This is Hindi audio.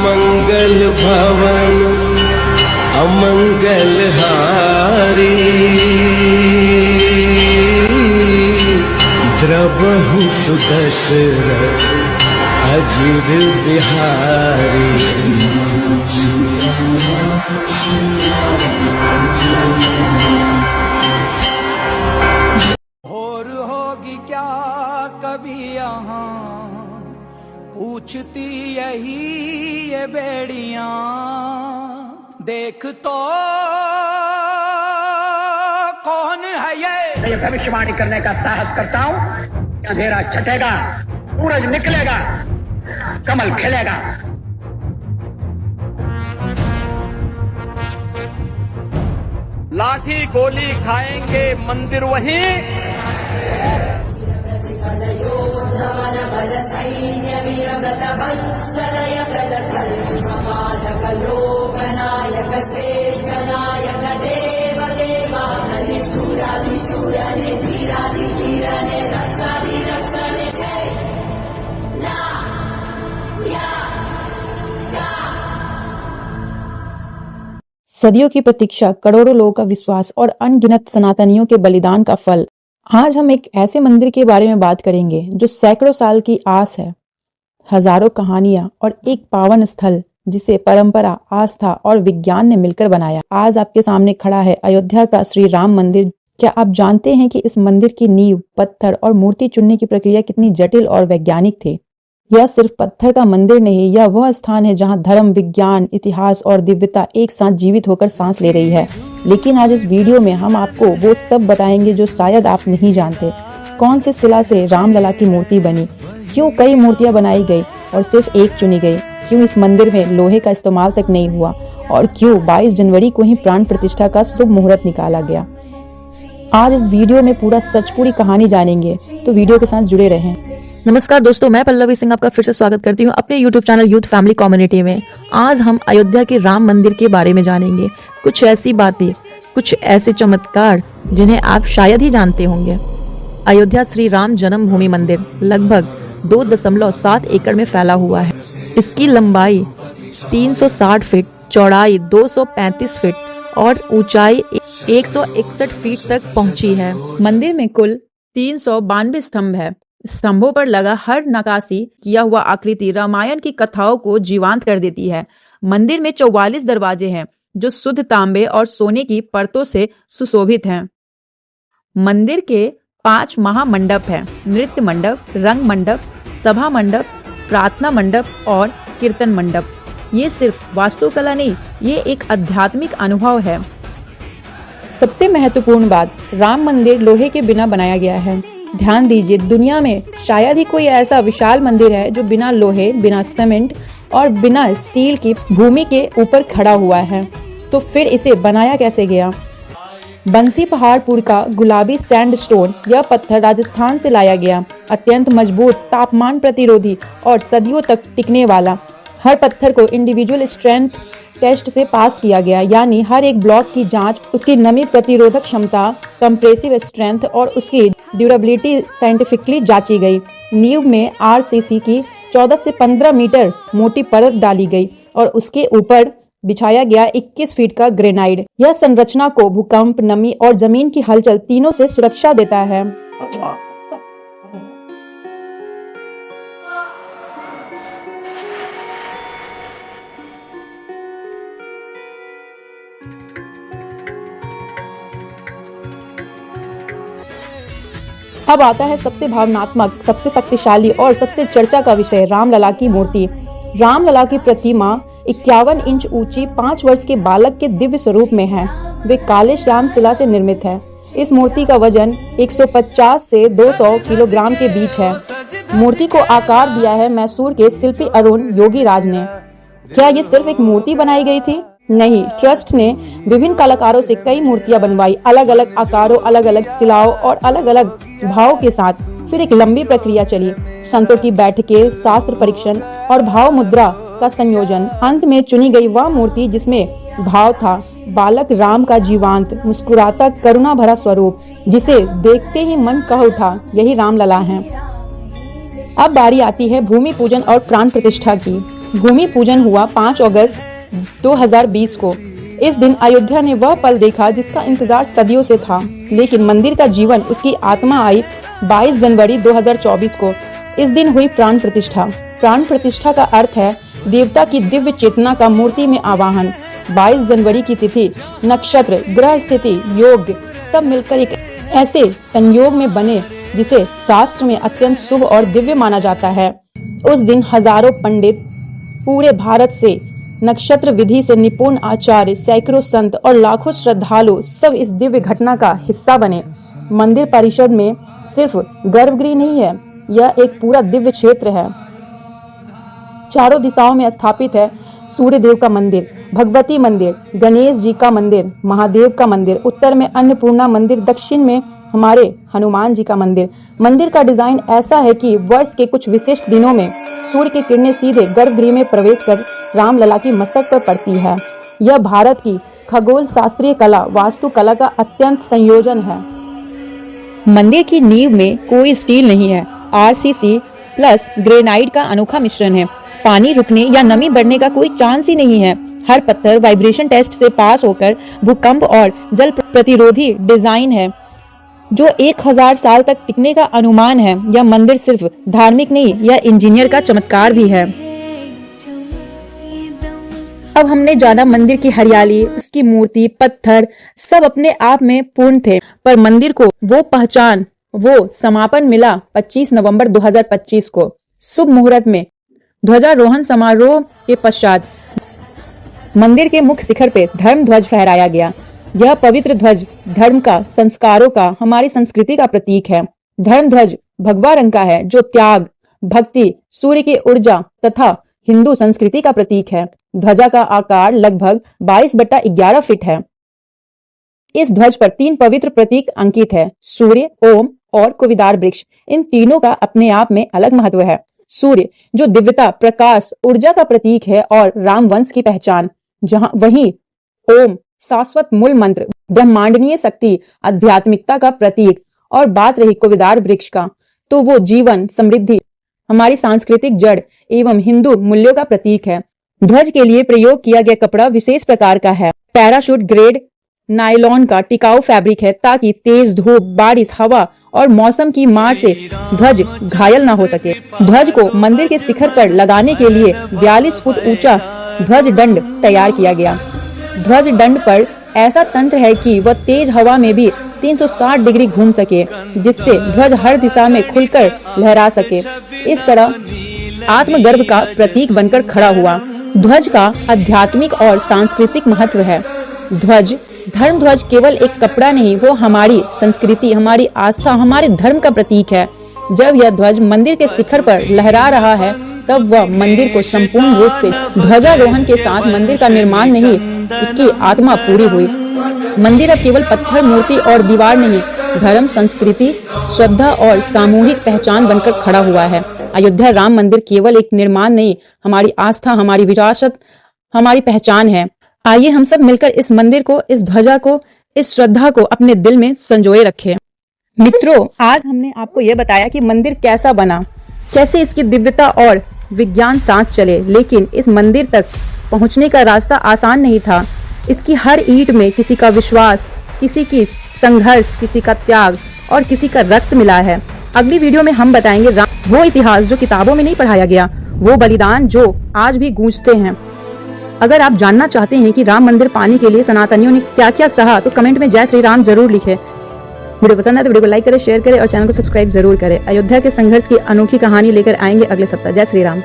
मंगल भवन अमंगल हारी, द्रवहु सुदशरथ अजिर बिहारी। और होगी क्या कभी यहाँ पूछती यही ये बेड़ियां, देख तो कौन है ये भविष्यवाणी करने का साहस करता हूँ। अंधेरा छटेगा, सूरज निकलेगा, कमल खिलेगा। लाठी गोली खाएंगे मंदिर वहीं, सदियों की प्रतीक्षा, करोड़ों लोगों का विश्वास और अनगिनत सनातनियों के बलिदान का फल। आज हम एक ऐसे मंदिर के बारे में बात करेंगे जो सैकड़ों साल की आस है, हजारों कहानियां और एक पावन स्थल जिसे परंपरा, आस्था और विज्ञान ने मिलकर बनाया। आज आपके सामने खड़ा है अयोध्या का श्री राम मंदिर। क्या आप जानते हैं कि इस मंदिर की नींव, पत्थर और मूर्ति चुनने की प्रक्रिया कितनी जटिल और वैज्ञानिक थी? यह सिर्फ पत्थर का मंदिर नहीं, यह वह स्थान है जहां धर्म, विज्ञान, इतिहास और दिव्यता एक साथ जीवित होकर सांस ले रही है। लेकिन आज इस वीडियो में हम आपको वो सब बताएंगे जो शायद आप नहीं जानते। कौन से शिला से रामलला की मूर्ति बनी, क्यों कई मूर्तियां बनाई गई और सिर्फ एक चुनी गई, क्यों इस मंदिर में लोहे का इस्तेमाल तक नहीं हुआ और क्यों 22 जनवरी को ही प्राण प्रतिष्ठा का शुभ मुहूर्त निकाला गया। आज इस वीडियो में पूरा सच, पूरी कहानी जानेंगे, तो वीडियो के साथ जुड़े रहें। नमस्कार दोस्तों, मैं पल्लवी सिंह आपका फिर से स्वागत करती हूँ अपने YouTube channel youth family community में। आज हम अयोध्या के राम मंदिर के बारे में जानेंगे, कुछ ऐसी बातें, कुछ ऐसे चमत्कार जिन्हें आप शायद ही जानते होंगे। अयोध्या श्री राम जन्मभूमि मंदिर लगभग 2.7 एकड़ में फैला हुआ है। इसकी लंबाई 360 फीट, चौड़ाई 235 फीट और ऊंचाई 161 फीट तक पहुंची है। मंदिर में कुल 392 स्तंभ है। स्तंभों पर लगा हर नक्काशी किया हुआ आकृति रामायण की कथाओं को जीवंत कर देती है। मंदिर में 44 दरवाजे हैं जो शुद्ध तांबे और सोने की परतों से सुशोभित हैं। मंदिर के 5 महामंडप हैं: नृत्य मंडप, रंग मंडप, सभा मंडप, प्रार्थना मंडप और कीर्तन मंडप। ये सिर्फ वास्तुकला नहीं, ये एक आध्यात्मिक अनुभव है। सबसे महत्वपूर्ण बात, राम मंदिर लोहे के बिना बनाया गया है। ध्यान दीजिए, दुनिया में शायद ही कोई ऐसा विशाल मंदिर है जो बिना लोहे, बिना सीमेंट और बिना स्टील की भूमि के ऊपर खड़ा हुआ है। तो फिर इसे बनाया कैसे गया? बंसी पहाड़पुर का गुलाबी सैंडस्टोन, यह पत्थर राजस्थान से लाया गया। अत्यंत मजबूत, तापमान प्रतिरोधी और सदियों तक टिकने वाला। हर पत्थर को इंडिविजुअल स्ट्रेंथ टेस्ट से पास किया गया, यानी हर एक ब्लॉक की जांच, उसकी नमी प्रतिरोधक क्षमता, कंप्रेसिव स्ट्रेंथ और उसकी ड्यूरेबिलिटी साइंटिफिकली जांची गई। नींव में आरसीसी की 14 से 15 मीटर मोटी परत डाली गई और उसके ऊपर बिछाया गया 21 फीट का ग्रेनाइट। यह संरचना को भूकंप, नमी और जमीन की हलचल तीनों से सुरक्षा देता है। अब आता है सबसे भावनात्मक, सबसे शक्तिशाली और सबसे चर्चा का विषय, रामलला की मूर्ति। रामलला की प्रतिमा 51 इंच ऊंची 5 वर्ष के बालक के दिव्य स्वरूप में है। वे काले श्याम शिला से निर्मित है। इस मूर्ति का वजन 150 से 200 किलोग्राम के बीच है। मूर्ति को आकार दिया है मैसूर के शिल्पी अरुण योगीराज ने। क्या ये सिर्फ एक मूर्ति बनाई गई थी? नहीं, ट्रस्ट ने विभिन्न कलाकारों से कई मूर्तियां बनवाई, अलग अलग आकारों, अलग अलग शिलाओं और अलग अलग भाव के साथ। फिर एक लंबी प्रक्रिया चली, संतों की बैठकें, शास्त्र परीक्षण और भाव मुद्रा का संयोजन। अंत में चुनी गई वह मूर्ति जिसमें भाव था, बालक राम का जीवंत मुस्कुराता करुणा भरा स्वरूप, जिसे देखते ही मन कह उठा यही रामलला हैं। अब बारी आती है भूमि पूजन और प्राण प्रतिष्ठा की। भूमि पूजन हुआ 5 अगस्त 2020 को। इस दिन अयोध्या ने वह पल देखा जिसका इंतजार सदियों से था, लेकिन मंदिर का जीवन, उसकी आत्मा आई 22 जनवरी 2024 को। इस दिन हुई प्राण प्रतिष्ठा। प्राण प्रतिष्ठा का अर्थ है देवता की दिव्य चेतना का मूर्ति में आवाहन। 22 जनवरी की तिथि, नक्षत्र, ग्रह स्थिति, योग सब मिलकर एक ऐसे संयोग में बने जिसे शास्त्र में अत्यंत शुभ और दिव्य माना जाता है। उस दिन हजारों पंडित पूरे भारत से, नक्षत्र विधि से निपुण आचार्य, सैकड़ों संत और लाखों श्रद्धालु सब इस दिव्य घटना का हिस्सा बने। मंदिर परिषद में सिर्फ गर्भगृह नहीं है, यह एक पूरा दिव्य क्षेत्र है। चारों दिशाओं में स्थापित है सूर्य देव का मंदिर, भगवती मंदिर, गणेश जी का मंदिर, महादेव का मंदिर, उत्तर में अन्नपूर्णा मंदिर, दक्षिण में हमारे हनुमान जी का मंदिर। मंदिर का डिजाइन ऐसा है कि वर्ष के कुछ विशिष्ट दिनों में सूर्य की किरणें सीधे गर्भगृह में प्रवेश कर रामलला की मस्तक पर पड़ती है। यह भारत की खगोल शास्त्रीय कला, वास्तु कला का अत्यंत संयोजन है। मंदिर की नींव में कोई स्टील नहीं है, आरसीसी प्लस ग्रेनाइट का अनोखा मिश्रण है। पानी रुकने या नमी बढ़ने का कोई चांस ही नहीं है। हर पत्थर वाइब्रेशन टेस्ट से पास होकर भूकंप और जल प्रतिरोधी डिजाइन है, जो 1000 साल तक टिकने का अनुमान है। यह मंदिर सिर्फ धार्मिक नहीं, यह इंजीनियर का चमत्कार भी है। अब हमने जाना मंदिर की हरियाली, उसकी मूर्ति, पत्थर सब अपने आप में पूर्ण थे, पर मंदिर को वो पहचान, वो समापन मिला 25 नवंबर 2025 को। शुभ मुहूर्त में ध्वजारोहण समारोह के पश्चात मंदिर के मुख्य शिखर पे धर्म ध्वज फहराया गया। यह पवित्र ध्वज धर्म का, संस्कारों का, हमारी संस्कृति का प्रतीक है। धर्म ध्वज भगवा रंग का है, जो त्याग, भक्ति, सूर्य की ऊर्जा तथा हिंदू संस्कृति का प्रतीक है। ध्वजा का आकार लगभग 22/11 फीट है। इस ध्वज पर 3 पवित्र प्रतीक अंकित है, सूर्य, ओम और कुविदार वृक्ष। इन तीनों का अपने आप में अलग महत्व है। सूर्य जो दिव्यता, प्रकाश, ऊर्जा का प्रतीक है और राम वंश की पहचान, वहीं ओम शाश्वत मूल मंत्र, ब्रह्मांडीय शक्ति, आध्यात्मिकता का प्रतीक। और बात रही कुविदार वृक्ष का, तो वो जीवन, समृद्धि, हमारी सांस्कृतिक जड़ एवं हिंदू मूल्यों का प्रतीक है। ध्वज के लिए प्रयोग किया गया कपड़ा विशेष प्रकार का है। पैराशूट ग्रेड नायलॉन का टिकाऊ फैब्रिक है, ताकि तेज धूप, बारिश, हवा और मौसम की मार से ध्वज घायल न हो सके। ध्वज को मंदिर के शिखर पर लगाने के लिए 42 फुट ऊंचा ध्वज दंड तैयार किया गया। ध्वज दंड पर ऐसा तंत्र है कि वह तेज हवा में भी 360 डिग्री घूम सके, जिससे ध्वज हर दिशा में खुलकर लहरा सके। इस तरह आत्मगर्भ का प्रतीक बनकर खड़ा हुआ। ध्वज का आध्यात्मिक और सांस्कृतिक महत्व है। ध्वज, धर्म ध्वज केवल एक कपड़ा नहीं, वो हमारी संस्कृति, हमारी आस्था, हमारे धर्म का प्रतीक है। जब यह ध्वज मंदिर के शिखर पर लहरा रहा है, तब वह मंदिर को संपूर्ण रूप से, ध्वजारोहण के साथ मंदिर का निर्माण नहीं, उसकी आत्मा पूरी हुई। मंदिर अब केवल पत्थर, मूर्ति और दीवार नहीं, धर्म, संस्कृति, श्रद्धा और सामूहिक पहचान बनकर खड़ा हुआ है। अयोध्या राम मंदिर केवल एक निर्माण नहीं, हमारी आस्था, हमारी विरासत, हमारी पहचान है। आइए हम सब मिलकर इस मंदिर को, इस ध्वजा को, इस श्रद्धा को अपने दिल में संजोए रखें। मित्रों, आज हमने आपको यह बताया कि मंदिर कैसा बना, कैसे इसकी दिव्यता और विज्ञान साथ चले, लेकिन इस मंदिर तक पहुंचने का रास्ता आसान नहीं था। इसकी हर ईंट में किसी का विश्वास, किसी की संघर्ष, किसी का त्याग और किसी का रक्त मिला है। अगली वीडियो में हम बताएंगे वो इतिहास जो किताबों में नहीं पढ़ाया गया, वो बलिदान जो आज भी गूंजते हैं। अगर आप जानना चाहते हैं कि राम मंदिर पाने के लिए सनातनियों ने क्या क्या सहा, तो कमेंट में जय श्री राम जरूर लिखें। वीडियो पसंद है तो वीडियो को लाइक करें, शेयर करें और चैनल को सब्सक्राइब जरूर करें। अयोध्या के संघर्ष की अनोखी कहानी लेकर आएंगे अगले सप्ताह। जय श्री राम।